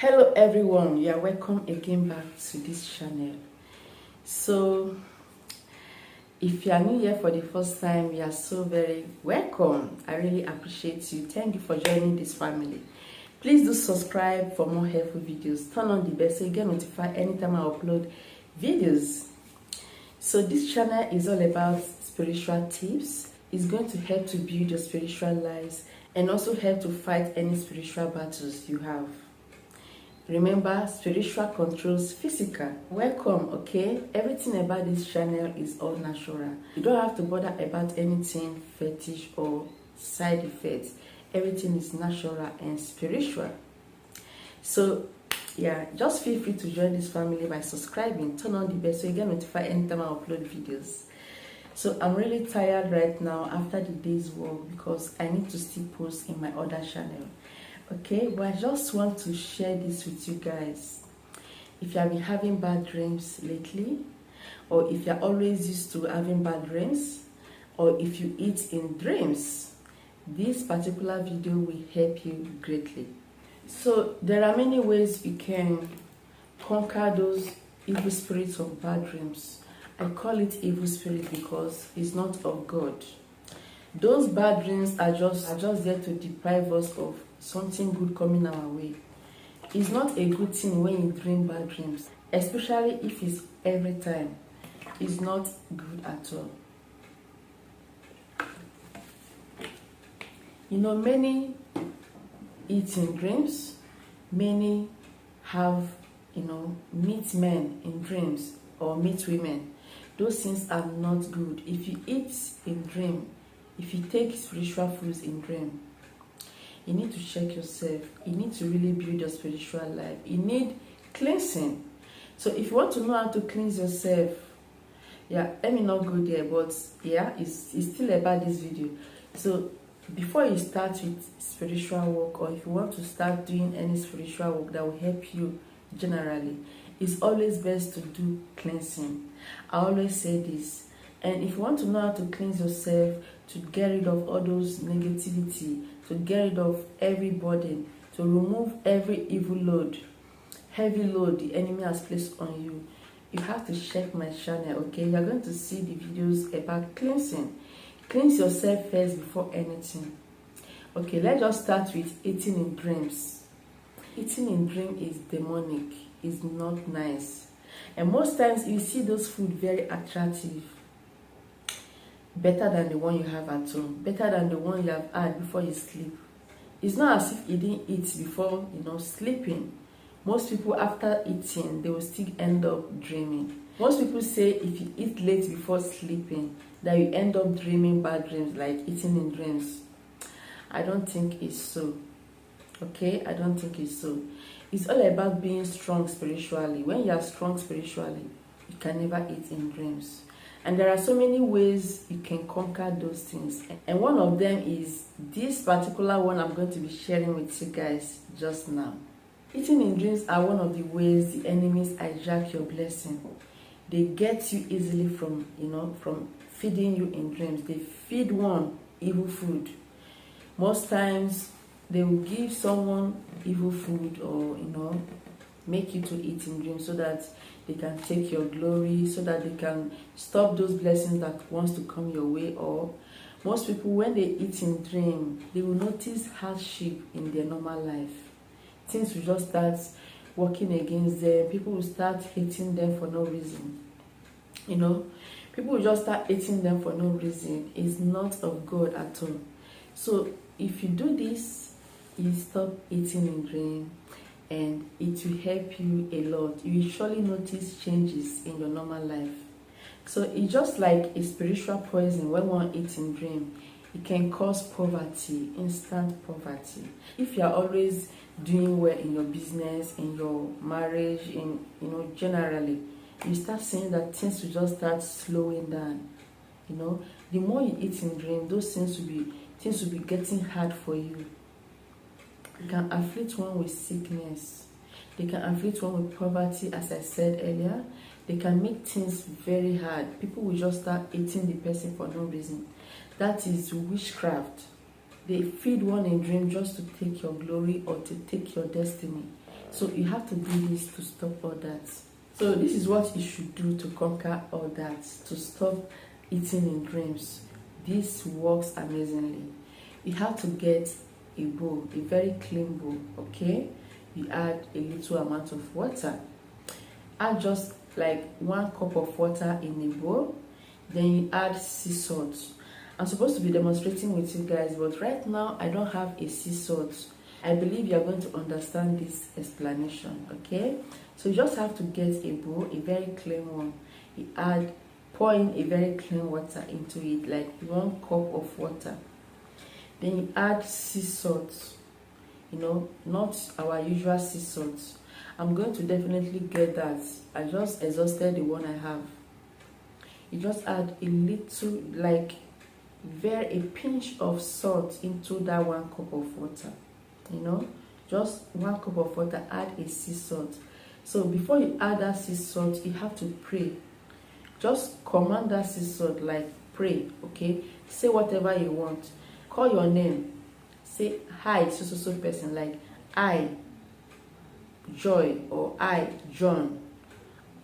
Hello everyone, you are welcome again back to this channel. So if you are new here for the first time, you are so very welcome. I really appreciate you. Thank you for joining this family. Please do subscribe for more helpful videos. Turn on the bell so you get notified anytime I upload videos. So this channel is all about spiritual tips. It's going to help to build your spiritual lives and also help to fight any spiritual battles you have. Remember, spiritual controls physical. Welcome, okay? Everything about this channel is all natural. You don't have to bother about anything fetish or side effects. Everything is natural and spiritual. So, yeah, just feel free to join this family by subscribing. Turn on the bell so you get notified anytime I upload videos. So, I'm really tired right now after the day's work because I need to still post in my other channel. Okay, but I just want to share this with you guys. If you have been having bad dreams lately, or if you're always used to having bad dreams, or if you eat in dreams, this particular video will help you greatly. So there are many ways you can conquer those evil spirits of bad dreams. I call it evil spirit because it's not of God. Those bad dreams are just there to deprive us of something good coming our way. It's not a good thing when you dream bad dreams, especially if it's every time. It's not good at all. You know, many eat in dreams, many have, meet men in dreams or meet women. Those things are not good. If you eat in dream, if you take spiritual foods in dream, you need to check yourself. You need to really build your spiritual life. You need cleansing. So if you want to know how to cleanse yourself, let me not go there, but it's still about this video. So before you start with spiritual work, or if you want to start doing any spiritual work that will help you generally, it's always best to do cleansing. I always say this. And if you want to know how to cleanse yourself, to get rid of all those negativity, to get rid of every burden, to remove every evil load, heavy load the enemy has placed on you, you have to check my channel, okay? You're going to see the videos about cleansing. Cleanse yourself first before anything. Okay, let's just start with eating in dreams. Eating in dream is demonic, it's not nice. And most times you see those food very attractive. Better than the one you have at home, better than the one you have had before you sleep. It's not as if you didn't eat before, sleeping. Most people after eating, they will still end up dreaming. Most people say if you eat late before sleeping, that you end up dreaming bad dreams, like eating in dreams. I don't think it's so. Okay, I don't think it's so. It's all about being strong spiritually. When you are strong spiritually, you can never eat in dreams. And there are so many ways you can conquer those things. And one of them is this particular one I'm going to be sharing with you guys just now. Eating in dreams are one of the ways the enemies hijack your blessing. They get you easily from feeding you in dreams. They feed one evil food. Most times they will give someone evil food or, make you to eat in dreams so that they can take your glory, so that they can stop those blessings that wants to come your way. Or most people, when they eat in dream, they will notice hardship in their normal life. Things will just start working against them. People will start hating them for no reason. People will just start hating them for no reason. It's not of God at all. So if you do this, you stop eating in dream, and it will help you a lot. You will surely notice changes in your normal life. So it's just like a spiritual poison. When one eats in dream, it can cause poverty, instant poverty. If you are always doing well in your business, in your marriage, generally, you start seeing that things will just start slowing down. The more you eat in dream, those things will be getting hard for you. They can afflict one with sickness. They can afflict one with poverty, as I said earlier. They can make things very hard. People will just start eating the person for no reason. That is witchcraft. They feed one in dream just to take your glory or to take your destiny. So you have to do this to stop all that. So this is what you should do to conquer all that, to stop eating in dreams. This works amazingly. You have to get a bowl, a very clean bowl, okay? You add a little amount of water. Add just like 1 cup of water in a bowl. Then you add sea salt. I'm supposed to be demonstrating with you guys, but right now I don't have a sea salt. I believe you are going to understand this explanation, okay? So you just have to get a bowl, a very clean one. You pour in a very clean water into it, like 1 cup of water. Then you add sea salt, not our usual sea salt. I'm going to definitely get that. I just exhausted the one I have. You just add a little, like a pinch of salt into that 1 cup of water. Just 1 cup of water, add a sea salt. So before you add that sea salt, you have to pray. Just command that sea salt, like pray, okay? Say whatever you want. Call your name. Say, hi, so person, like I, Joy, or I, John.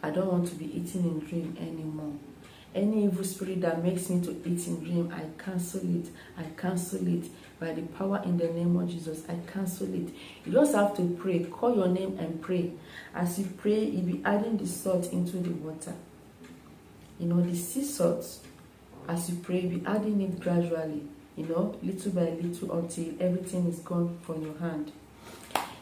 I don't want to be eating in dream anymore. Any evil spirit that makes me to eat in dream, I cancel it. I cancel it. By the power in the name of Jesus, I cancel it. You just have to pray. Call your name and pray. As you pray, you'll be adding the salt into the water. The sea salt, as you pray, you'll be adding it gradually, little by little until everything is gone from your hand.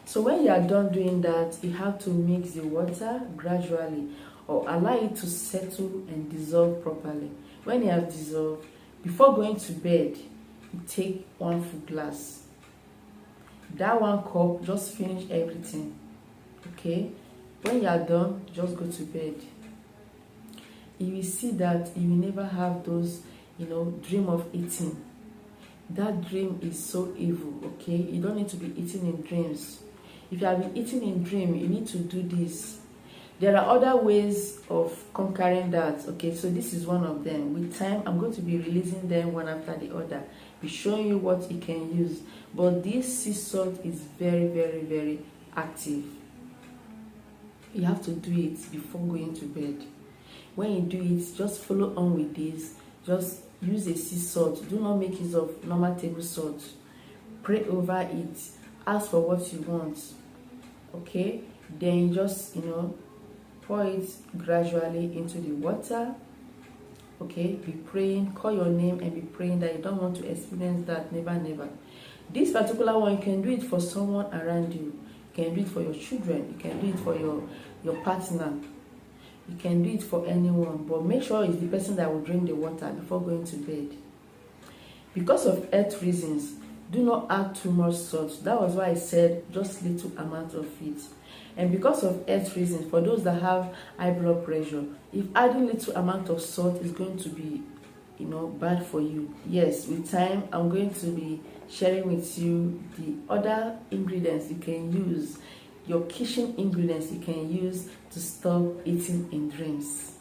So when you are done doing that, you have to mix the water gradually or allow it to settle and dissolve properly. When it has dissolved, before going to bed, you take 1 full glass. That 1 cup, just finish everything. Okay? When you are done, just go to bed. You will see that you will never have those, dream of eating. That dream is so evil, okay? You don't need to be eating in dreams. If you have been eating in dream, you need to do this. There are other ways of conquering that, okay? So this is one of them. With time, I'm going to be releasing them one after the other, be showing you what you can use. But this sea salt is very, very, very active. You have to do it before going to bed. When you do it, just follow on with this. Just use a sea salt. Do not make use of normal table salt. Pray over it. Ask for what you want. Okay? Then just, pour it gradually into the water. Okay? Be praying. Call your name and be praying that you don't want to experience that. Never, never. This particular one, you can do it for someone around you. You can do it for your children. You can do it for your partner. You can do it for anyone, but make sure it's the person that will drink the water before going to bed. Because of health reasons, do not add too much salt. That was why I said just little amount of it. And because of health reasons, for those that have high blood pressure, if adding little amount of salt is going to be, bad for you. Yes, with time, I'm going to be sharing with you the other ingredients you can use, your kitchen ingredients you can use to stop eating in dreams.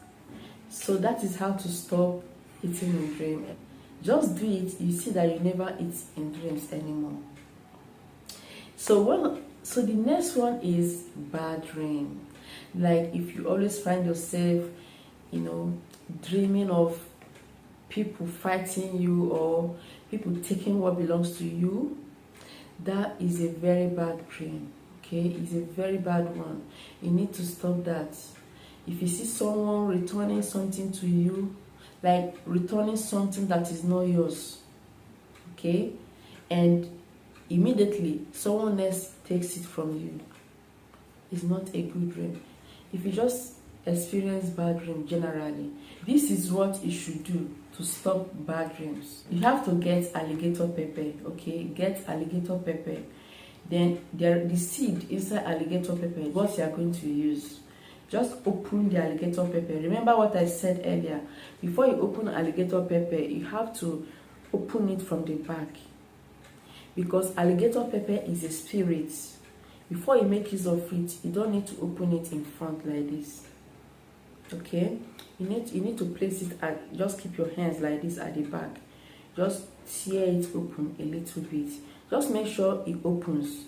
So that is how to stop eating in dreams. Just do it, you see that you never eat in dreams anymore. So the next one is bad dream. Like if you always find yourself, dreaming of people fighting you or people taking what belongs to you, that is a very bad dream. Okay, it's a very bad one. You need to stop that. If you see someone returning something to you, like returning something that is not yours, okay, and immediately someone else takes it from you, it's not a good dream. If you just experience bad dreams generally, this is what you should do to stop bad dreams. You have to get alligator pepper, okay? Get alligator pepper. Then the seed inside alligator pepper is what you are going to use. Just open the alligator pepper. Remember what I said earlier. Before you open alligator pepper, you have to open it from the back. Because alligator pepper is a spirit. Before you make use of it, you don't need to open it in front like this. Okay? You need to place it at, just keep your hands like this at the back. Just tear it open a little bit. Just make sure it opens.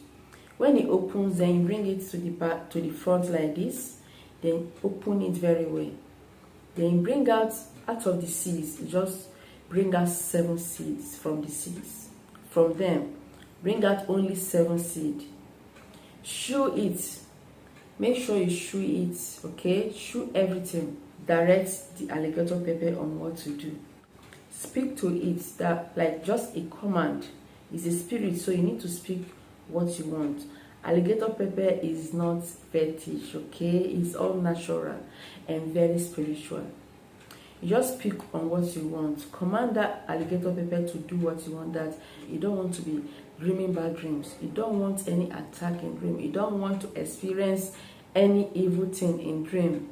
When it opens, then you bring it to the back, to the front like this. Then open it very well. Then you bring out of the seeds. You just bring out 7 seeds from the seeds. From them, bring out only 7 seeds. Chew it. Make sure you chew it, okay? Chew everything. Direct the alligator pepper on what to do. Speak to it, that like just a command. It's a spirit, so you need to speak what you want. Alligator pepper is not fetish, okay? It's all natural and very spiritual. You just speak on what you want. Command that alligator pepper to do what you want. That you don't want to be dreaming bad dreams. You don't want any attack in dream. You don't want to experience any evil thing in dream.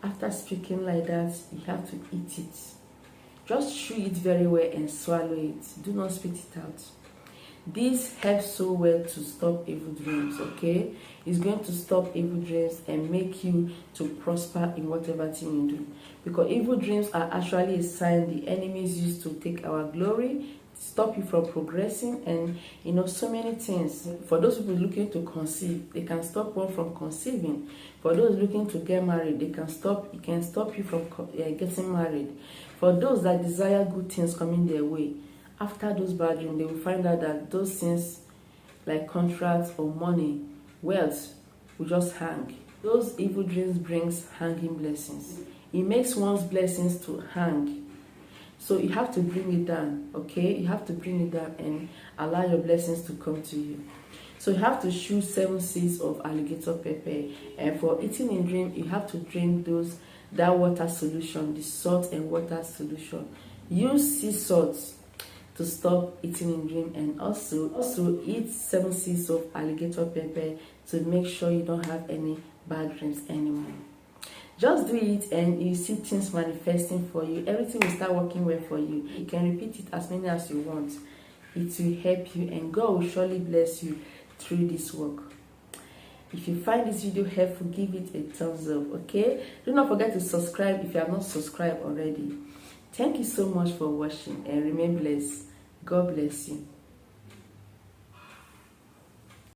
After speaking like that, you have to eat it. Just chew it very well and swallow it. Do not spit it out. This helps so well to stop evil dreams, okay? It's going to stop evil dreams and make you to prosper in whatever thing you do. Because evil dreams are actually a sign the enemies use to take our glory, stop you from progressing, and so many things. For those people looking to conceive, they can stop one from conceiving. For those looking to get married, it can stop you from getting married. For those that desire good things coming their way, after those bad dreams, they will find out that those things like contracts or money, wealth, will just hang. Those evil dreams brings hanging blessings. It makes one's blessings to hang. So you have to bring it down, okay? You have to bring it down and allow your blessings to come to you. So you have to chew 7 seeds of alligator pepper. And for eating in dream, you have to drink that water solution, the salt and water solution. Use sea salt to stop eating in dream, and also eat 7 seeds of alligator pepper to make sure you don't have any bad dreams anymore. Just do it and you see things manifesting for you. Everything will start working well for you. You can repeat it as many as you want. It will help you and God will surely bless you through this work. If you find this video helpful, give it a thumbs up, okay? Do not forget to subscribe if you have not subscribed already. Thank you so much for watching and remain blessed. God bless you.